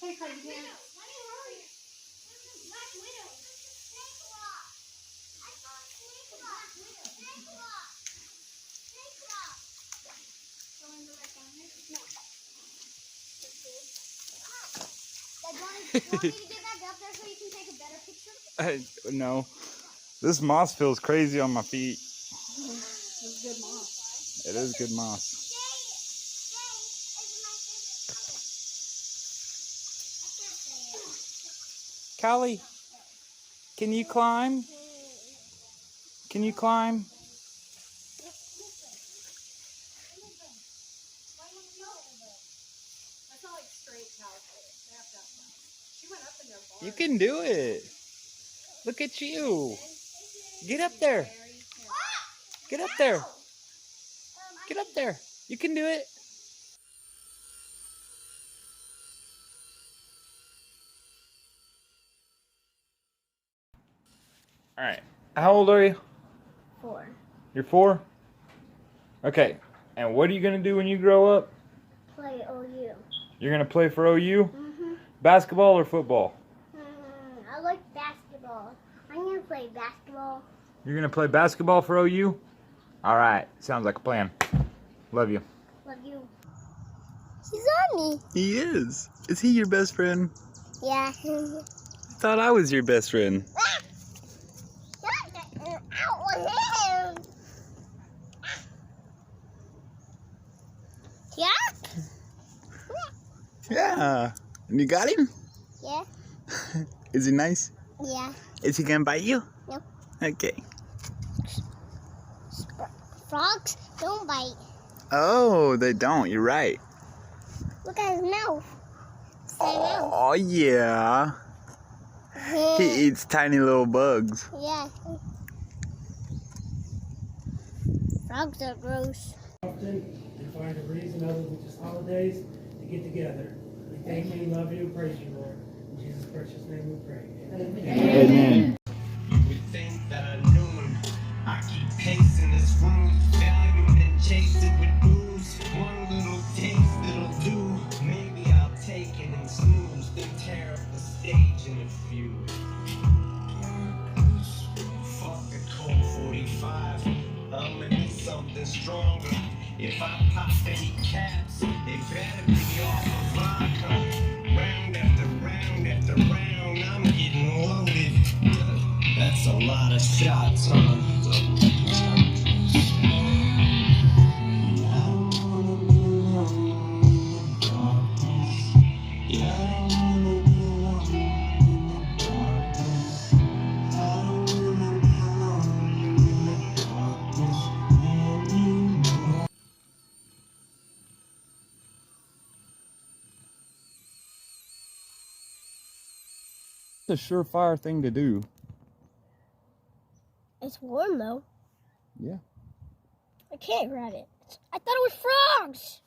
Hey, Crazy Man. Do you want me to get back up there so you can take a better picture? No. This moss feels crazy on my feet. This is good moss. It is good moss. Callie, can you climb? Can you climb? You can do it. Look at you. Get up there. Get up there. Get up there. You can do it. All right. How old are you? 4. You're 4? Okay. And what are you going to do when you grow up? Play OU. You're going to play for OU? Mm-hmm. Basketball or football? I like basketball. I'm going to play basketball. You're going to play basketball for OU? All right. Sounds like a plan. Love you. Love you. He's on me. He is. Is he your best friend? Yeah. I thought I was your best friend. Out with him. Yeah? Yeah. And you got him? Yeah. Is he nice? Yeah. Is he going to bite you? No. Okay. Frogs don't bite. Oh, they don't. You're right. Look at his mouth. Same mouth. Oh, yeah. He eats tiny little bugs. Yeah. Frogs are gross. Often and find a reason other than just holidays to get together. We thank you, love you, and praise you, Lord. In Jesus' precious name we pray. Amen. Amen. We think that I knew him. I keep pacing this room, valuing and chasing with booze. One little taste that'll do. Maybe I'll take it and snooze, then tear up the stage in a few. Fuck a cold 45. I'm into something stronger. If I pop any caps, they better be off of vodka. Round after round after round, I'm getting loaded. That's a lot of shots, huh? It's a surefire thing to do. It's warm though. Yeah. I can't ride it. I thought it was frogs.